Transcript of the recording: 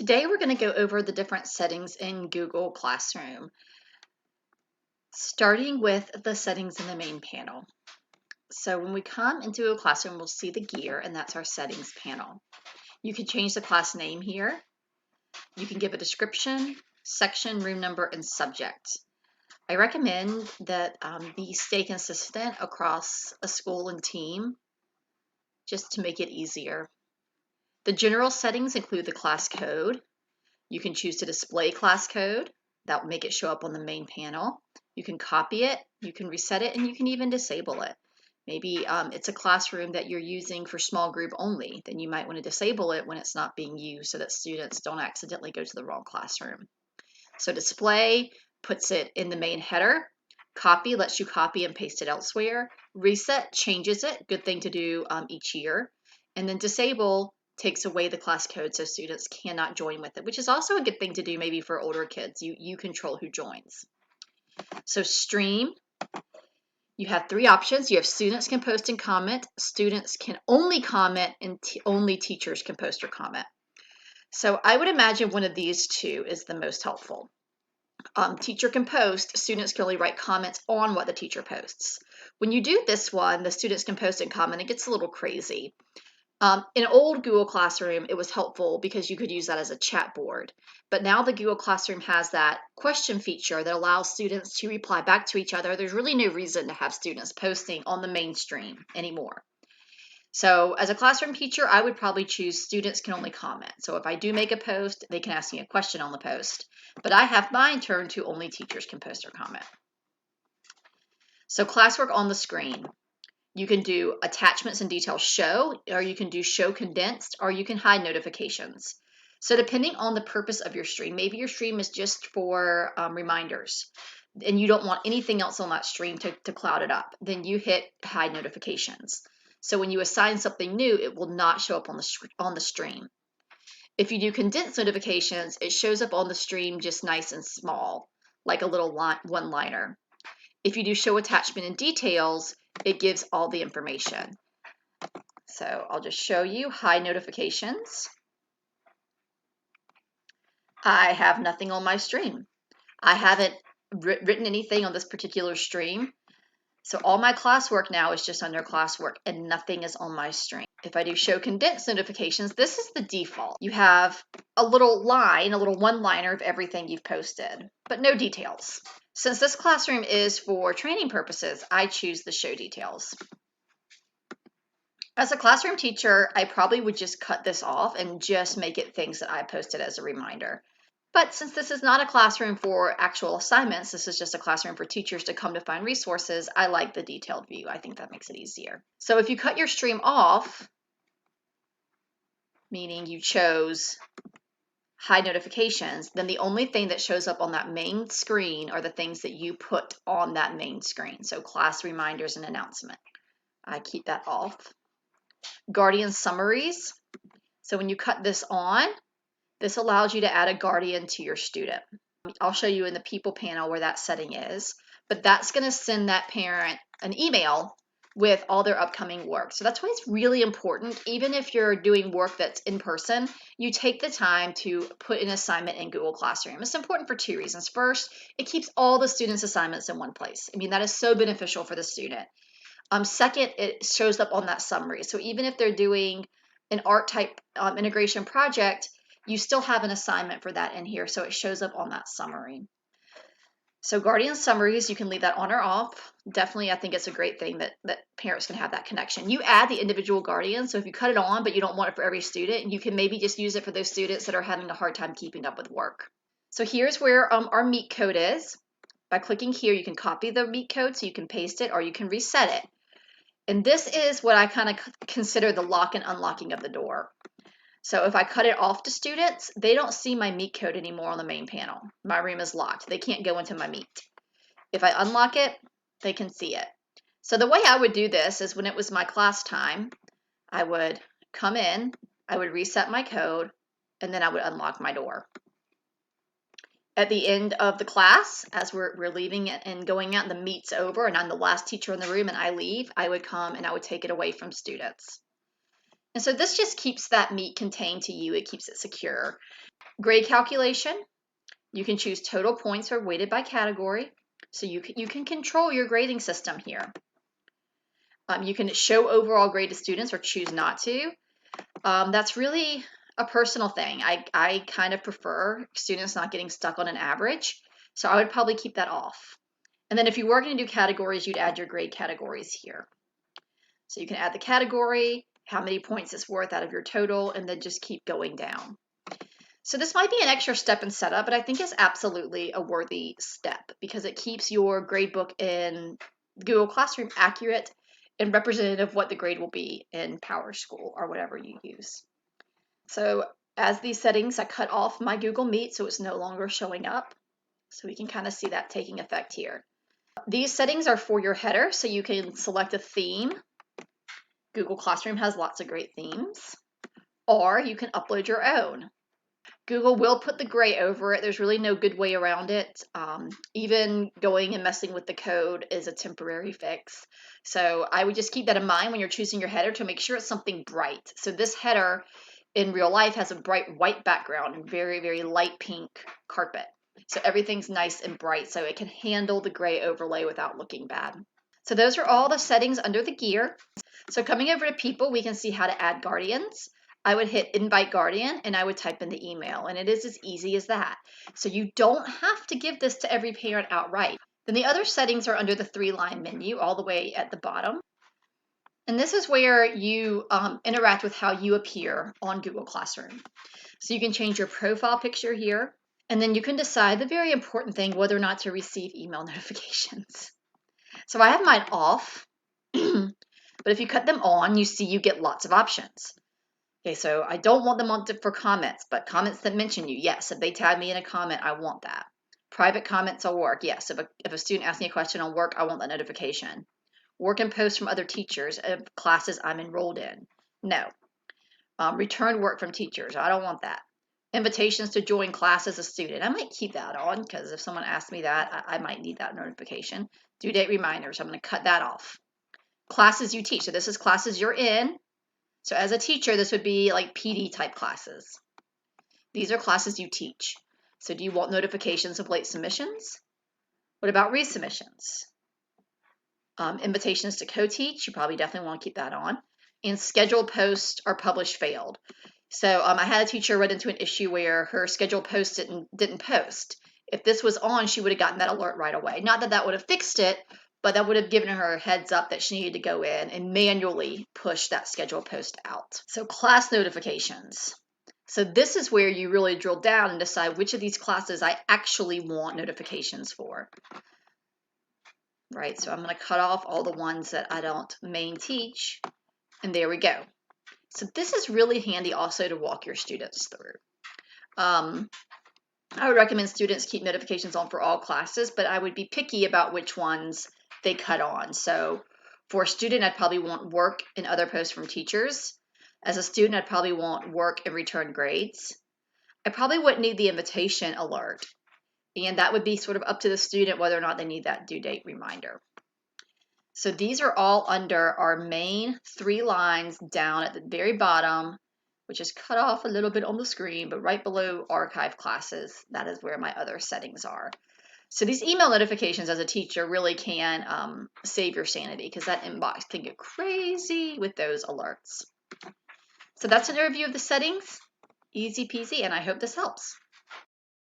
Today we're going to go over the different settings in Google Classroom, starting with the settings in the main panel. So when we come into Google Classroom, we'll see the gear, and that's our settings panel. You can change the class name here. You can give a description, section, room number, and subject. I recommend that these stay consistent across a school and team just to make it easier. The general settings include the class code. You can choose to display class code. That will make it show up on the main panel. You can copy it, you can reset it, and you can even disable it. Maybe it's a classroom that you're using for small group only. Then you might want to disable it when it's not being used so that students don't accidentally go to the wrong classroom. So display puts it in the main header. Copy lets you copy and paste it elsewhere. Reset changes it, good thing to do each year. And then disable takes away the class code so students cannot join with it, which is also a good thing to do maybe for older kids. You control who joins. So stream, you have three options. You have students can post and comment, students can only comment, and only teachers can post or comment. So I would imagine one of these two is the most helpful. Teacher can post, students can only write comments on what the teacher posts. When you do this one, the students can post and comment, it gets a little crazy. In old Google Classroom, it was helpful because you could use that as a chat board. But now the Google Classroom has that question feature that allows students to reply back to each other. There's really no reason to have students posting on the mainstream anymore. So as a classroom teacher, I would probably choose students can only comment. So if I do make a post, they can ask me a question on the post. But I have mine turned to only teachers can post or comment. So classwork on the screen. You can do attachments and details show, or you can do show condensed, or you can hide notifications. So depending on the purpose of your stream, maybe your stream is just for reminders and you don't want anything else on that stream to cloud it up, then you hit hide notifications. So when you assign something new, it will not show up on the stream. If you do condensed notifications, it shows up on the stream just nice and small, like a little one-liner. If you do show attachment and details, it gives all the information. So I'll just show you hide notifications. I have nothing on my stream. I haven't written anything on this particular stream. So all my classwork now is just under classwork and nothing is on my stream. If I do show condensed notifications, this is the default. You have a little line, a little one-liner of everything you've posted, but no details. Since this classroom is for training purposes, I choose the show details. As a classroom teacher, I probably would just cut this off and just make it things that I posted as a reminder. But since this is not a classroom for actual assignments, this is just a classroom for teachers to come to find resources, I like the detailed view. I think that makes it easier. So if you cut your stream off, meaning you chose hide notifications, then the only thing that shows up on that main screen are the things that you put on that main screen. So class reminders and announcement. I keep that off. Guardian summaries. So when you cut this on, this allows you to add a guardian to your student. I'll show you in the people panel where that setting is, but that's going to send that parent an email with all their upcoming work. So that's why it's really important, even if you're doing work that's in person, you take the time to put an assignment in Google Classroom. It's important for two reasons. First, it keeps all the students' assignments in one place. I mean, that is so beneficial for the student. Second, it shows up on that summary. So even if they're doing an art type integration project, you still have an assignment for that in here, so it shows up on that summary. So Guardian summaries, you can leave that on or off. Definitely, I think it's a great thing that parents can have that connection. You add the individual guardian, so if you cut it on, but you don't want it for every student, you can maybe just use it for those students that are having a hard time keeping up with work. So here's where our meet code is. By clicking here, you can copy the meet code, so you can paste it, or you can reset it. And this is what I kind of consider the lock and unlocking of the door. So if I cut it off to students, they don't see my meet code anymore on the main panel. My room is locked. They can't go into my meet. If I unlock it, they can see it. So the way I would do this is when it was my class time, I would come in, I would reset my code, and then I would unlock my door. At the end of the class, as we're leaving it and going out, the meet's over, and I'm the last teacher in the room and I leave, I would come and I would take it away from students. And so this just keeps that meat contained to you. It keeps it secure. Grade calculation. You can choose total points or weighted by category. So you can control your grading system here. You can show overall grade to students or choose not to. That's really a personal thing. I kind of prefer students not getting stuck on an average. So I would probably keep that off. And then if you were going to do categories, you'd add your grade categories here. So you can add the category, how many points it's worth out of your total, and then just keep going down. So this might be an extra step in setup, but I think it's absolutely a worthy step because it keeps your gradebook in Google Classroom accurate and representative of what the grade will be in PowerSchool or whatever you use. So as these settings, I cut off my Google Meet so it's no longer showing up. So we can kind of see that taking effect here. These settings are for your header, so you can select a theme. Google Classroom has lots of great themes. Or you can upload your own. Google will put the gray over it. There's really no good way around it. Even going and messing with the code is a temporary fix. So I would just keep that in mind when you're choosing your header to make sure it's something bright. So this header in real life has a bright white background and very, very light pink carpet. So everything's nice and bright so it can handle the gray overlay without looking bad. So those are all the settings under the gear. So coming over to people, we can see how to add guardians. I would hit invite guardian and I would type in the email, and it is as easy as that. So you don't have to give this to every parent outright. Then the other settings are under the 3-line menu all the way at the bottom. And this is where you interact with how you appear on Google Classroom. So you can change your profile picture here, and then you can decide the very important thing, whether or not to receive email notifications. So I have mine off, but if you cut them on, you see you get lots of options. Okay, so I don't want them on for comments, but comments that mention you, yes. If they tag me in a comment, I want that. Private comments will work, yes. If a student asks me a question on work, I want that notification. Work and posts from other teachers of classes I'm enrolled in, no. Return work from teachers, I don't want that. Invitations to join class as a student, I might keep that on because if someone asks me that, I might need that notification. Due date reminders, I'm going to cut that off. Classes you teach, so this is classes you're in. So as a teacher, this would be like PD type classes. These are classes you teach. So do you want notifications of late submissions? What about resubmissions? Invitations to co-teach, you probably definitely want to keep that on. And scheduled posts or published failed. So I had a teacher run into an issue where her scheduled post didn't post. If this was on, she would have gotten that alert right away. Not that that would have fixed it, but that would have given her a heads up that she needed to go in and manually push that scheduled post out. So class notifications. So this is where you really drill down and decide which of these classes I actually want notifications for. Right, so I'm going to cut off all the ones that I don't main teach, and there we go. So this is really handy also to walk your students through. I would recommend students keep notifications on for all classes, but I would be picky about which ones they cut on. So for a student, I'd probably want work and other posts from teachers. As a student, I'd probably want work and return grades. I probably wouldn't need the invitation alert. And that would be sort of up to the student whether or not they need that due date reminder. So these are all under our main 3 lines down at the very bottom, which is cut off a little bit on the screen, but right below archive classes, that is where my other settings are. So these email notifications as a teacher really can save your sanity because that inbox can get crazy with those alerts. So that's an overview of the settings. Easy peasy, and I hope this helps.